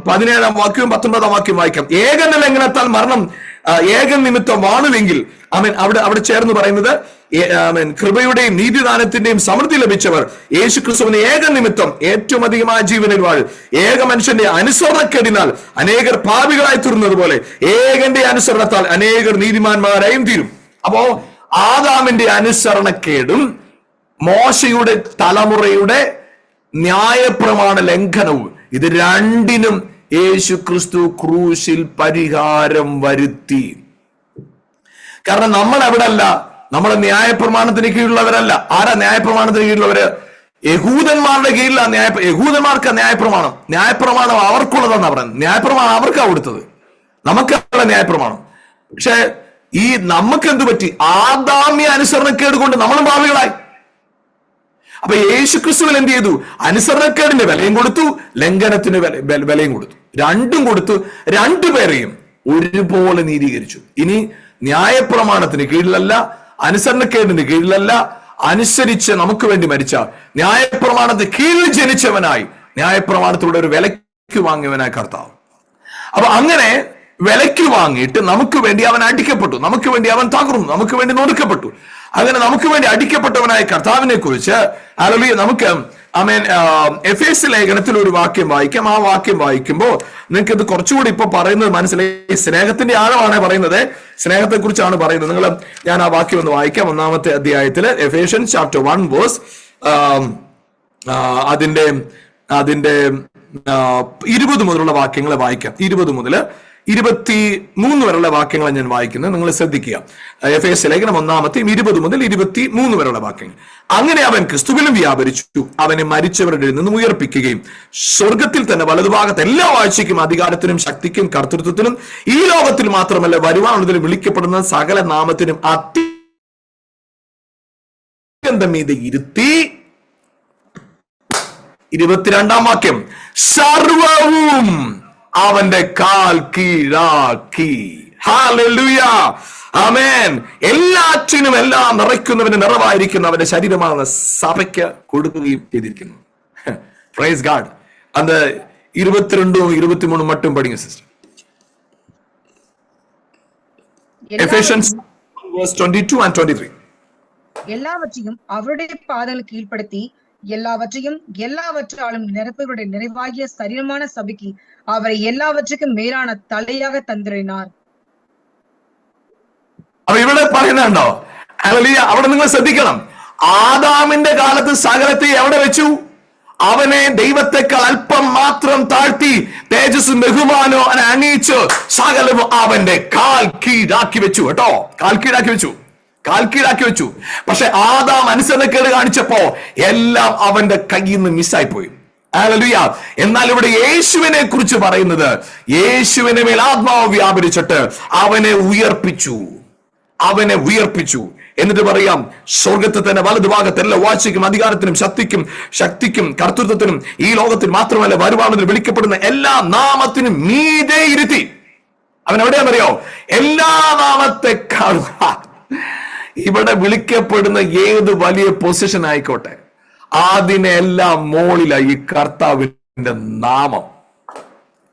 17-ാം വാക്യവും 19-ാം വാക്യം വായിക്കാം. ഏകന്റെ ലംഘനത്താൽ മരണം ഏകൻ നിമിത്തം വാണുവെങ്കിൽ അവിടെ ചേർന്ന് പറയുന്നത് കൃപയുടെയും നീതിദാനത്തിന്റെയും സമൃദ്ധി ലഭിച്ചവർ യേശുക്രിസ്തുവിനെ ഏക നിമിത്തം ഏറ്റവും അധികമായ ജീവനിൽ വാഴും. ഏക മനുഷ്യന്റെ അനുസരണക്കേടിനാൽ അനേകർ പാപികളായി തീർന്നത് പോലെ ഏകന്റെ അനുസരണത്താൽ അനേകർ നീതിമാന്മാരായും തീരും. അപ്പോ ആദാമിന്റെ അനുസരണക്കേടും മോശയുടെ തലമുറയുടെ ന്യായപ്രമാണ ലംഘനവും, ഇത് 2നും യേശുക്രിസ്തു ക്രൂശിൽ പരിഹാരം വരുത്തി. കാരണം നമ്മൾ എവിടല്ല, നമ്മൾ ന്യായപ്രമാണത്തിന് കീഴിലുള്ളവരല്ല. ആരാ ന്യായപ്രമാണത്തിന് കീഴിലുള്ളവര്? യഹൂദന്മാരുടെ കീഴിലാണ് യഹൂദന്മാർക്ക് ന്യായപ്രമാണം അവർക്കുള്ളതെന്നാ പറയുന്നത്. ന്യായപ്രമാണം അവർക്കാ കൊടുത്തത്, നമുക്കുള്ള ന്യായപ്രമാണം. പക്ഷെ ഈ നമുക്ക് എന്ത് പറ്റി? ആദാമ്യ അനുസരണക്കേട് കൊണ്ട് നമ്മളും പാപികളായി. അപ്പൊ യേശുക്രിസ്തുവിൽ എന്ത് ചെയ്തു? അനുസരണക്കേടിന്റെ വിലയും കൊടുത്തു, ലംഘനത്തിന് വിലയും കൊടുത്തു. 2ഉം കൊടുത്തു. 2 പേരെയും ഒരുപോലെ നീതീകരിച്ചു. ഇനി ന്യായപ്രമാണത്തിന് കീഴിലല്ല, അനുസരണക്കേടിന് കീഴിലല്ല, അനുസരിച്ച് നമുക്ക് വേണ്ടി മരിച്ച ന്യായപ്രമാണത്തിന് കീഴിൽ ജനിച്ചവനായി ന്യായപ്രമാണത്തിലൂടെ ഒരു വിലയ്ക്ക് വാങ്ങിയവനായി കർത്താവ്. അപ്പൊ അങ്ങനെ വിലയ്ക്ക് വാങ്ങിയിട്ട് നമുക്ക് വേണ്ടി അവൻ അടിക്കപ്പെട്ടു, നമുക്ക് വേണ്ടി അവൻ തകർന്നു, നമുക്ക് വേണ്ടി നൊടുക്കപ്പെട്ടു. അങ്ങനെ നമുക്ക് വേണ്ടി അടിക്കപ്പെട്ടവനായ കർത്താവിനെ കുറിച്ച് ഹല്ലേലൂയ നമുക്ക് എഫേസ്യ ലേഖനത്തിൽ ഒരു വാക്യം വായിക്കാം. ആ വാക്യം വായിക്കുമ്പോൾ നിങ്ങൾക്ക് ഇത് കുറച്ചുകൂടി ഇപ്പൊ പറയുന്നത് മനസ്സിലായി. സ്നേഹത്തിന്റെ ആഴമാണ് പറയുന്നത്, സ്നേഹത്തെ കുറിച്ചാണ് പറയുന്നത്. ഞാൻ ആ വാക്യം ഒന്ന് വായിക്കാം. 1-ാമത്തെ അധ്യായത്തില് എഫേഷ്യൻസ് ചാപ്റ്റർ 1 വേഴ്സ് അതിന്റെ 20 മുതലുള്ള വാക്യങ്ങൾ വായിക്കാം. 20 മുതൽ 23 വരെയുള്ള വാക്യങ്ങൾ ഞാൻ വായിക്കുന്നത്, നിങ്ങൾ ശ്രദ്ധിക്കുക. എഫേസ്യ ലേഖനം 1-ാമത്തെയും 20 മുതൽ 23 വരെയുള്ള വാക്യങ്ങൾ. അങ്ങനെ അവൻ ക്രിസ്തുവിലും വ്യാപരിച്ചു, അവനെ മരിച്ചവരുടെ നിന്ന് ഉയർപ്പിക്കുകയും സ്വർഗത്തിൽ തന്നെ വലതുഭാഗത്ത് എല്ലാ വാഴ്ചയ്ക്കും അധികാരത്തിനും ശക്തിക്കും കർത്തൃത്വത്തിനും ഈ ലോകത്തിൽ മാത്രമല്ല വരുവാനുള്ളതിൽ വിളിക്കപ്പെടുന്ന സകല നാമത്തിനും അത്യന്തം മീതെ ഇരുത്തി. 22-ാം വാക്യം, സർവവും അവന്റെ കാൽ കീഴാക്കി. ഹല്ലേലൂയ, ആമേൻ. എല്ലാറ്റിനും എല്ലാം നിറയ്ക്കുന്നവന് നിറവായിരിക്കുന്ന അവന്റെ ശരീരമാകുന്ന സഭയ്ക്ക് കൊടുക്കുകയും ചെയ്തിരിക്കുന്നു. Praise God. അത് 22ഉം 23ഉം മറ്റും പഠിക്കും സിസ്റ്റർ. Ephesians 22 and 23. எல்லாவற்றையும் அவருடைய பாதங்கள் கீழ்ப்படுத்தி எல்லாவற்றையும் எல்லாவற்றாலும் நிரப்புகளுடைய நிறைவாகிய சரீரமான சபைக்கு அவரை எல்லாவற்றுக்கும் மேலான தலையாக தந்திரினார். അപ്പൊ ഇവിടെ പറയുന്നുണ്ടോ? ഹല്ലേലൂയ. അവിടെ നിങ്ങൾ ശ്രദ്ധിക്കണം, ആദാമിന്റെ കാലത്ത് സകലത്തെ എവിടെ വെച്ചു? അവനെ ദൈവത്തെക്കാൾ അല്പം മാത്രം താഴ്ത്തി തേജസ്സും ബഹുമാനവും അണിയിച്ച് സകലവും അവന്റെ കാൽ കീഴാക്കി വെച്ചു. കേട്ടോ, കാൽ കീഴാക്കി വെച്ചു, കാൽ കീഴാക്കി വെച്ചു. പക്ഷെ ആദാം അനുസരണക്കേട് കാണിച്ചപ്പോ എല്ലാം അവന്റെ കയ്യിൽ നിന്ന് മിസ്സായി പോയി. ഹല്ലേലൂയ. എന്നാൽ ഇവിടെ യേശുവിനെ കുറിച്ച് പറയുന്നത്, യേശുവിനെ മേൽ ആത്മാവ് വ്യാപരിച്ചിട്ട് അവനെ ഉയർപ്പിച്ചു, അവനെ ഉയർപ്പിച്ചു. എന്നിട്ട് പറയാം, സ്വർഗത്തിൽ തന്നെ വലതുഭാഗത്ത് എല്ലാ വാഴ്ചയ്ക്കും അധികാരത്തിനും ശക്തിക്കും കർത്തൃത്വത്തിനും ഈ ലോകത്തിൽ മാത്രമല്ല വരുവാനുള്ളതിൽ വിളിക്കപ്പെടുന്ന എല്ലാ നാമത്തിനും മീതെ ഇരുത്തി. അവൻ എവിടെയാണെന്നറിയോ? എല്ലാ നാമത്തെക്കാളും. ഇവിടെ വിളിക്കപ്പെടുന്ന ഏത് വലിയ പൊസിഷൻ ആയിക്കോട്ടെ, അതിനെല്ലാം മോളിലായി ഈ കർത്താവിന്റെ നാമം.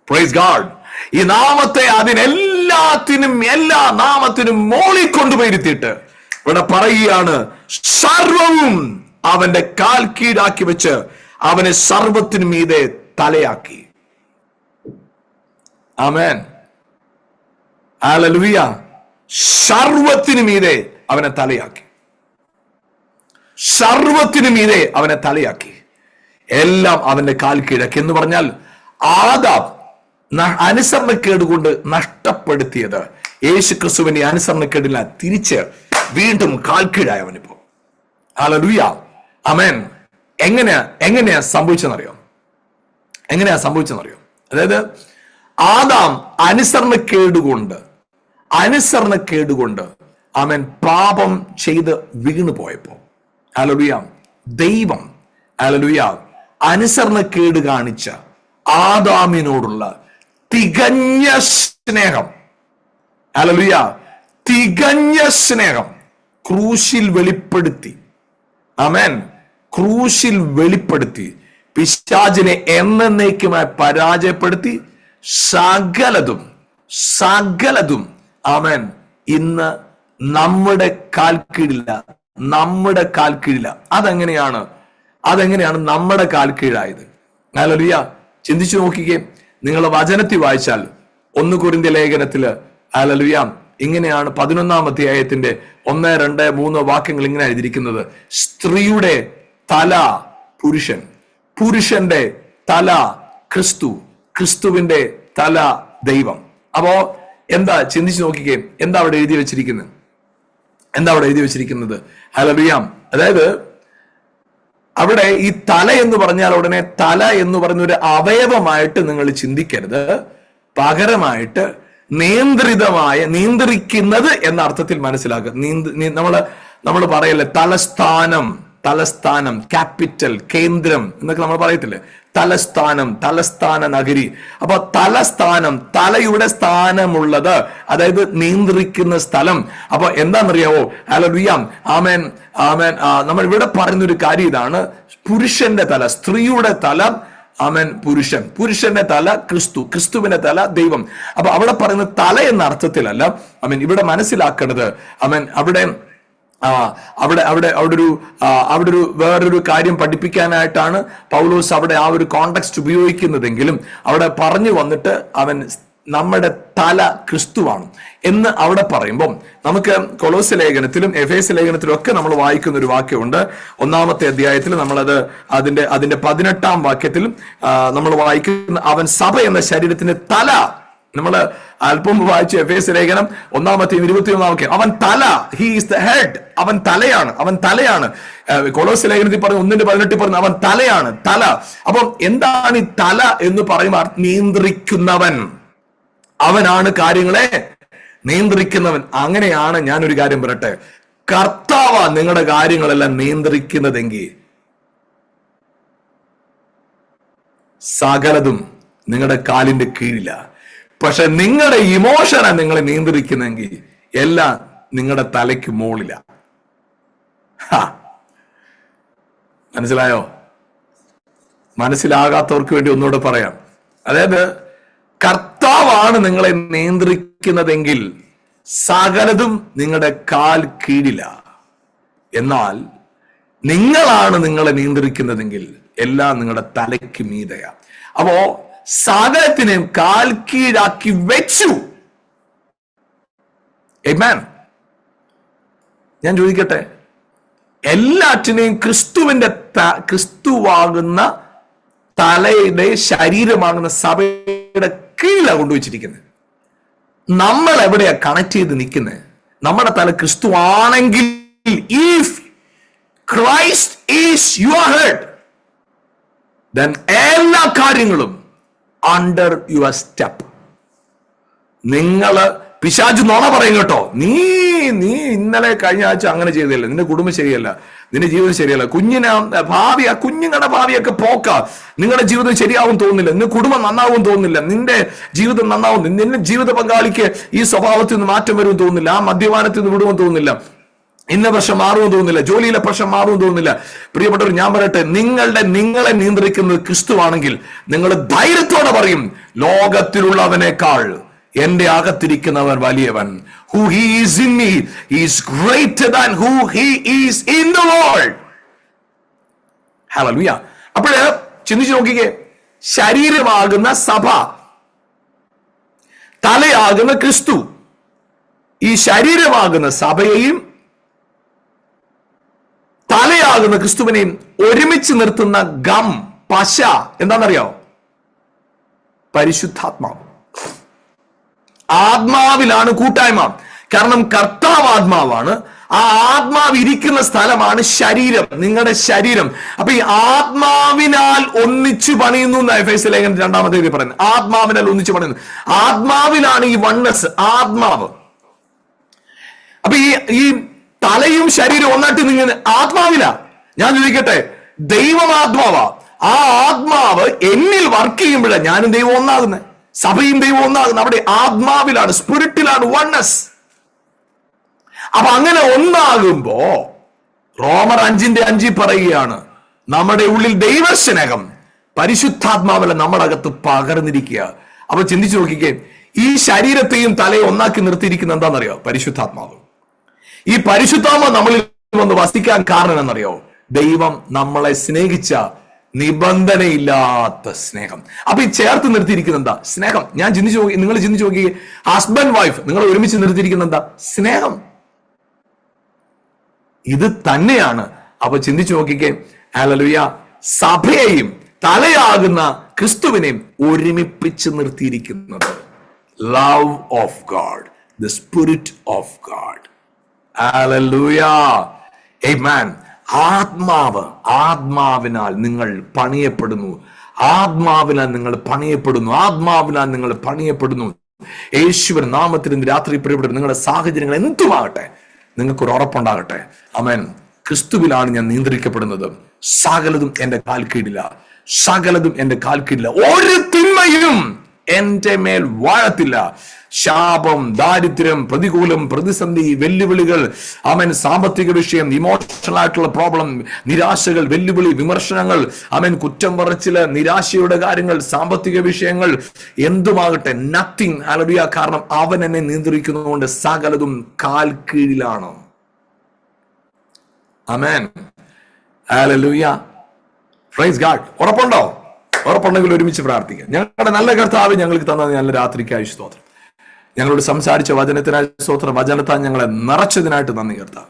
Praise God. ഈ നാമത്തെ അതിനെല്ലാത്തിനും എല്ലാ നാമത്തിനും മോളിൽ കൊണ്ടുപോയിരുത്തിയിട്ട് ഇവിടെ പറയുകയാണ്, സർവവും അവന്റെ കാൽ കീഴാക്കി വെച്ച് അവനെ സർവത്തിനു മീതെ തലയാക്കി. ആമേൻ, ഹല്ലേലൂയ. സർവത്തിനു മീതെ അവനെ തലയാക്കി, സർവത്തിനു മീതെ അവനെ തലയാക്കി, എല്ലാം അവന്റെ കാൽ കീഴാക്കി. എന്ന് പറഞ്ഞാൽ ആദാം അനുസരണക്കേട് കൊണ്ട് നഷ്ടപ്പെടുത്തിയത് യേശു ക്രിസ്തുവിന്റെ അനുസരണക്കേടില്ല, തിരിച്ച് വീണ്ടും കാൽ കീഴായവനിപ്പോ. ഹല്ലേലൂയ, ആമേൻ. എങ്ങനെയാ സംഭവിച്ചെന്നറിയോ? അതായത് ആദാം അനുസരണക്കേടുകൊണ്ട് ആമേൻ പാപം ചെയ്ത് വീണു പോയപ്പോ, ഹല്ലേലൂയ, ദൈവം ഹല്ലേലൂയ അനുസരണക്കേട് കാണിച്ച ആദാമിനോടുള്ള തികഞ്ഞ സ്നേഹം, ഹല്ലേലൂയ, തികഞ്ഞ സ്നേഹം ക്രൂശിൽ വെളിപ്പെടുത്തി. ആമേൻ. ക്രൂശിൽ വെളിപ്പെടുത്തി പിശാചിനെ എന്നേക്കുമായി പരാജയപ്പെടുത്തി സകലതും ആമേൻ ഇന്ന് നമ്മുടെ കാൽ കീഴില്ല. അതെങ്ങനെയാണ് നമ്മുടെ കാൽ കീഴായത്? ഹല്ലേലൂയ. ചിന്തിച്ചു നോക്കിക്കേ. നിങ്ങൾ വചനത്തിൽ വായിച്ചാൽ 1 കൊരിന്ത്യ ലേഖനത്തില് ഹല്ലേലൂയ ഇങ്ങനെയാണ് 11-ാം അധ്യായത്തിന്റെ 1, 2, 3 വാക്യങ്ങൾ ഇങ്ങനെ എഴുതിയിരിക്കുന്നത്: സ്ത്രീയുടെ തല പുരുഷൻ, പുരുഷന്റെ തല ക്രിസ്തു, ക്രിസ്തുവിന്റെ തല ദൈവം. അപ്പോ എന്താ, ചിന്തിച്ചു നോക്കിക്കേ, എന്താ അവിടെ എഴുതി വെച്ചിരിക്കുന്നത്? ഹല്ലേലൂയ. അതായത് അവിടെ ഈ തല എന്ന് പറഞ്ഞാൽ ഉടനെ തല എന്ന് പറയുന്ന ഒരു അവയവമായിട്ട് നിങ്ങൾ ചിന്തിക്കരുത്. പകരമായിട്ട് നിയന്ത്രിക്കുന്നത് എന്ന അർത്ഥത്തിൽ മനസ്സിലാക്കുക. നമ്മൾ പറയല്ലേ തലസ്ഥാനം, ക്യാപിറ്റൽ, കേന്ദ്രം എന്നൊക്കെ നമ്മൾ പറയത്തില്ലേ? തലസ്ഥാന നഗരി. അപ്പൊ തലസ്ഥാനം, തലയുടെ സ്ഥാനമുള്ളത്, അതായത് നിയന്ത്രിക്കുന്ന സ്ഥലം. അപ്പൊ എന്താണെന്നറിയാവോ? ഹല്ലേലൂയ, ആമേൻ. നമ്മൾ ഇവിടെ പറയുന്ന ഒരു കാര്യം ഇതാണ്: പുരുഷന്റെ തല, സ്ത്രീയുടെ തല ആമേൻ പുരുഷന്റെ തല ക്രിസ്തു, ക്രിസ്തുവിന്റെ തല ദൈവം. അപ്പൊ അവിടെ പറയുന്ന തല എന്ന അർത്ഥത്തിലല്ല. ആമേൻ. ഇവിടെ മനസ്സിലാക്കേണ്ടത് ആമേൻ അവിടെ ഒരു വേറൊരു കാര്യം പഠിപ്പിക്കാനായിട്ടാണ് പൗലോസ് അവിടെ ആ ഒരു കോണ്ടെക്സ്റ്റ് ഉപയോഗിക്കുന്നതെങ്കിലും അവിടെ പറഞ്ഞു വന്നിട്ട് അവൻ നമ്മുടെ തല ക്രിസ്തുവാണ് എന്ന് അവിടെ പറയുമ്പം നമുക്ക് കൊലോസ്യ ലേഖനത്തിലും എഫേസ്യ ലേഖനത്തിലും ഒക്കെ നമ്മൾ വായിക്കുന്ന ഒരു വാക്യമുണ്ട്. 1-ാമത്തെ അധ്യായത്തിൽ നമ്മളത് അതിന്റെ 18-ാം വാക്യത്തിലും നമ്മൾ വായിക്കുന്ന, അവൻ സഭ എന്ന ശരീരത്തിന്റെ തല നമ്മള് അല്പം വായിച്ചു എഫേസ്യ ലേഖനം 1:21. അവൻ തല, ഹി ഈസ് ദ ഹെഡ്. അവൻ തലയാണ്. കൊളോസ്യ ലേഖനത്തിൽ പറഞ്ഞു 1:18 പറഞ്ഞു അവൻ തലയാണ്, തല. അപ്പം എന്താണ് ഈ തല എന്ന് പറയുമ്പോൾ നിയന്ത്രിക്കുന്നവൻ, അവനാണ് കാര്യങ്ങളെ നിയന്ത്രിക്കുന്നവൻ. അങ്ങനെയാണ് ഞാനൊരു കാര്യം പറയട്ടെ, കർത്താവ നിങ്ങളുടെ കാര്യങ്ങളെല്ലാം നിയന്ത്രിക്കുന്നതെങ്കിൽ സകലതും നിങ്ങളുടെ കാലിന്റെ കീഴില. പക്ഷെ നിങ്ങളുടെ ഇമോഷനാ നിങ്ങളെ നിയന്ത്രിക്കുന്നെങ്കിൽ എല്ലാം നിങ്ങളുടെ തലയ്ക്ക് മുകളില. മനസ്സിലായോ? മനസ്സിലാകാത്തവർക്ക് വേണ്ടി ഒന്നുകൂടെ പറയാം. അതായത് കർത്താവാണ് നിങ്ങളെ നിയന്ത്രിക്കുന്നതെങ്കിൽ സകലതും നിങ്ങളുടെ കാൽ കീഴില. എന്നാൽ നിങ്ങളാണ് നിങ്ങളെ നിയന്ത്രിക്കുന്നതെങ്കിൽ എല്ലാം നിങ്ങളുടെ തലയ്ക്ക് മീതയാ. അപ്പോ സകലത്തിനെയും കാൽ കീഴാക്കി വെച്ചു. ആമേൻ. ഞാൻ ചോദിക്കട്ടെ, എല്ലാറ്റിനെയും ക്രിസ്തുവാകുന്ന തലയുടെ ശരീരമാകുന്ന സഭയുടെ കീഴിലാണ് കൊണ്ടുവച്ചിരിക്കുന്നത്. നമ്മൾ എവിടെയാ കണക്ട് ചെയ്ത് നിൽക്കുന്നത്? നമ്മുടെ തല ക്രിസ്തു ആണെങ്കിൽ, if Christ is your head, then എല്ലാ കാര്യങ്ങളും അണ്ടർ യുവർ സ്റ്റെപ്പ്. നിങ്ങള് പിശാച് നുണ പറയും കേട്ടോ. നീ ഇന്നലെ കഴിഞ്ഞ ആഴ്ച അങ്ങനെ ചെയ്തില്ല, നിന്റെ കുടുംബം ശരിയല്ല, നിന്റെ ജീവിതം ശരിയല്ല, കുഞ്ഞുങ്ങളുടെ ഭാവിയൊക്കെ പോക്ക, നിങ്ങളുടെ ജീവിതം ശരിയാവും തോന്നുന്നില്ല, നിന്റെ കുടുംബം നന്നാവും തോന്നുന്നില്ല, നിന്റെ ജീവിതം നന്നാവും, നിന്റെ ജീവിത പങ്കാളിക്ക് ഈ സ്വഭാവത്തിൽ നിന്ന് മാറ്റം വരും തോന്നുന്നില്ല, ആ മദ്യപാനത്തിൽ നിന്ന് വിടുമെന്ന് തോന്നുന്നില്ല, ഇന്ന പ്രശ്നം മാറുമെന്ന് തോന്നുന്നില്ല, ജോലിയിലെ പ്രശ്നം മാറുമെന്ന് തോന്നുന്നില്ല. പ്രിയപ്പെട്ടവർ, ഞാൻ പറയട്ടെ, നിങ്ങളെ നിയന്ത്രിക്കുന്നത് ക്രിസ്തുവാണെങ്കിൽ നിങ്ങൾ ധൈര്യത്തോടെ പറയും, ലോകത്തിലുള്ളവനേക്കാൾ എന്റെ അകത്തിരിക്കുന്നവൻ വലിയവൻ. Who he is in me, he is greater than who he is in the world. Hallelujah. അപ്പോൾ ചിന്തിച്ചു നോക്കിക്കേ, ശരീരമാകുന്ന സഭ, തലയാകുന്ന ക്രിസ്തു, ഈ ശരീരമാകുന്ന സഭയെയും തലയാകുന്ന ക്രിസ്തുവിനെയും ഒരുമിച്ച് നിർത്തുന്ന പശ എന്താണെന്നറിയോ? പരിശുദ്ധാത്മാവ്. ആത്മാവിലാണ് കൂട്ടായ്മ. കാരണം കർത്താവ് ആത്മാവാണ്. ആ ആത്മാവ് ഇരിക്കുന്ന സ്ഥലമാണ് ശരീരം, നിങ്ങളുടെ ശരീരം. അപ്പൊ ഈ ആത്മാവിനാൽ ഒന്നിച്ചു പണിയുന്നു എന്ന് എഫേസ്യ ലേഖനം 2-ാമത്തെ പറയുന്നത്. ആത്മാവിനാൽ ഒന്നിച്ചു പണിയുന്നു. ആത്മാവിലാണ് ഈ വണ്ണസ്, ആത്മാവ്. അപ്പൊ ഈ തലയും ശരീരവും ഒന്നായിട്ട് നിങ്ങൾ ആത്മാവില. ഞാൻ ചോദിക്കട്ടെ, ദൈവം ആത്മാവാ. ആ ആത്മാവ് എന്നിൽ വർക്ക് ചെയ്യുമ്പോഴാണ് ഞാനും ദൈവം ഒന്നാകുന്നത്, സഭയും ദൈവം ഒന്നാകുന്നത്. അവിടെ ആത്മാവിലാണ്, സ്പിരിറ്റിലാണ് വണ്ണസ്. അപ്പൊ അങ്ങനെ ഒന്നാകുമ്പോ റോമർ 5:5 പറയുകയാണ്, നമ്മുടെ ഉള്ളിൽ ദൈവസ്നേഹം പരിശുദ്ധാത്മാവല്ല നമ്മുടെ അകത്ത് പകർന്നിരിക്കുക. അപ്പൊ ചിന്തിച്ചു നോക്കിക്കേ, ഈ ശരീരത്തെയും തലയും ഒന്നാക്കി നിർത്തിയിരിക്കുന്ന എന്താണെന്നറിയോ? പരിശുദ്ധാത്മാവ്. ഈ പരിശുദ്ധാത്മാവ് നമ്മളിൽ വന്ന് വസിക്കാൻ കാരണം എന്നറിയോ? ദൈവം നമ്മളെ സ്നേഹിച്ച നിബന്ധനയില്ലാത്ത സ്നേഹം. അപ്പൊ ഈ ചേർത്ത് നിർത്തിയിരിക്കുന്ന എന്താ? സ്നേഹം. ഞാൻ ചിന്തിച്ചു നോക്കി, നിങ്ങൾ ചിന്തിച്ചു നോക്കി, ഹസ്ബൻഡ് വൈഫ് നിങ്ങൾ ഒരുമിച്ച് നിർത്തിയിരിക്കുന്ന എന്താ? സ്നേഹം. ഇത് തന്നെയാണ്. അപ്പൊ ചിന്തിച്ചു നോക്കിക്കേ, ഹല്ലേലൂയ, സഭയെയും തലയാകുന്ന ക്രിസ്തുവിനെയും ഒരുമിപ്പിച്ച് നിർത്തിയിരിക്കുന്നത് love of God, the spirit of God. ഹല്ലേലൂയ, ആമേൻ. ആത്മാവിനാൽ നിങ്ങൾ പണിയപ്പെടുന്നു. ആത്മാവിനാൽ നിങ്ങൾ പണിയപ്പെടുന്നു. യേശുവിൻ നാമത്തിൽ ഇന്ന് രാത്രി പ്രിയപ്പെട്ടവർ, നിങ്ങളുടെ സാഹചര്യങ്ങൾ എന്തുമാകട്ടെ, നിങ്ങൾക്കൊരു ഉറപ്പുണ്ടാകട്ടെ. ആമേൻ. ക്രിസ്തുവിലാണ് ഞാൻ നിയന്ത്രിക്കപ്പെടുന്നത്. സകലതും എന്റെ കാൽ കീഴില്ല. ഒരു തിന്മയും എന്റെ മേൽ വാഴത്തില്ല. ശാപം, ദാരിദ്ര്യം, പ്രതികൂലം, പ്രതിസന്ധി, വെല്ലുവിളികൾ, ആമേൻ, സാമ്പത്തിക വിഷയം, ഇമോഷണൽ ആയിട്ടുള്ള പ്രോബ്ലം, നിരാശകൾ, വെല്ലുവിളി, വിമർശനങ്ങൾ, ആമേൻ, കുറ്റം പറച്ചില്, നിരാശയുടെ കാര്യങ്ങൾ, സാമ്പത്തിക വിഷയങ്ങൾ, എന്തുമാകട്ടെ, നത്തിങ്. ഹല്ലേലൂയ. കാരണം അവൻ എന്നെ നിയന്ത്രിക്കുന്നതുകൊണ്ട് സകലതും കാൽ കീഴിലാണ്. ആമേൻ. ഹല്ലേലൂയ. Praise God. ഉറപ്പുണ്ടെങ്കിൽ ഒരുമിച്ച് പ്രാർത്ഥിക്കാം. ഞങ്ങളുടെ നല്ല കർത്താവ്, ഞങ്ങൾക്ക് തന്ന നല്ല രാത്രിക്കായി സ്തോത്രം. ഞങ്ങളോട് സംസാരിച്ച വചനത്തിനായി സ്തോത്രം. വചനത്താൽ ഞങ്ങളെ നിറച്ചതിനായിട്ട് നന്ദി കർത്താവ്.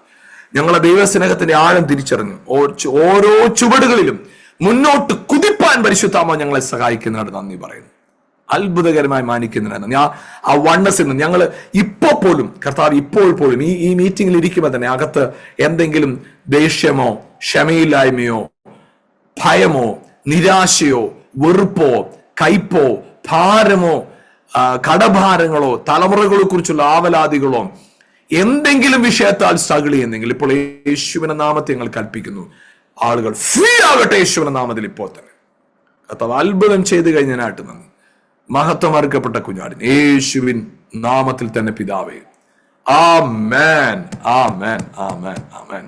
ഞങ്ങളെ ദൈവസ്നേഹത്തിന്റെ ആഴം തിരിച്ചറിഞ്ഞു ഓരോ ചുവടുകളിലും മുന്നോട്ട് കുതിപ്പാൻ പരിശുദ്ധാത്മാവ് ഞങ്ങളെ സഹായിക്കുന്നതിനായിട്ട് നന്ദി പറയുന്നു. അത്ഭുതകരമായി മാനിക്കുന്നതിനാണ്. ഞാൻ ആ വണ്ണസിൽ നിന്ന് ഞങ്ങൾ ഇപ്പോൾ പോലും കർത്താവ് ഇപ്പോൾ പോലും ഈ മീറ്റിംഗിൽ ഇരിക്കുമ്പോൾ തന്നെ അകത്ത് എന്തെങ്കിലും ദേഷ്യമോ ക്ഷമയില്ലായ്മയോ ഭയമോ നിരാശയോ വെറുപ്പോ കയ്പോ ഭാരമോ കടഭാരങ്ങളോ തലമുറകളെ കുറിച്ചുള്ള ആവലാതികളോ എന്തെങ്കിലും വിഷയത്താൽ സ്ട്രഗിൾ ചെയ്യുന്നെങ്കിൽ ഇപ്പോൾ യേശുവിന്റെ നാമത്തെ ഞങ്ങൾ കൽപ്പിക്കുന്നു, ആളുകൾ ഫ്രീ ആകട്ടെ യേശുവിന്റെ നാമത്തിൽ ഇപ്പോൾ തന്നെ. കർത്താവ് അത്ഭുതം ചെയ്തു കഴിഞ്ഞതിനായിട്ട് നന്ദി. മഹത്വം അർക്കപ്പെട്ട കുഞ്ഞാടിന് യേശുവിൻ നാമത്തിൽ തന്നെ പിതാവേ. ആമേൻ, ആമേൻ, ആമേൻ, ആമേൻ.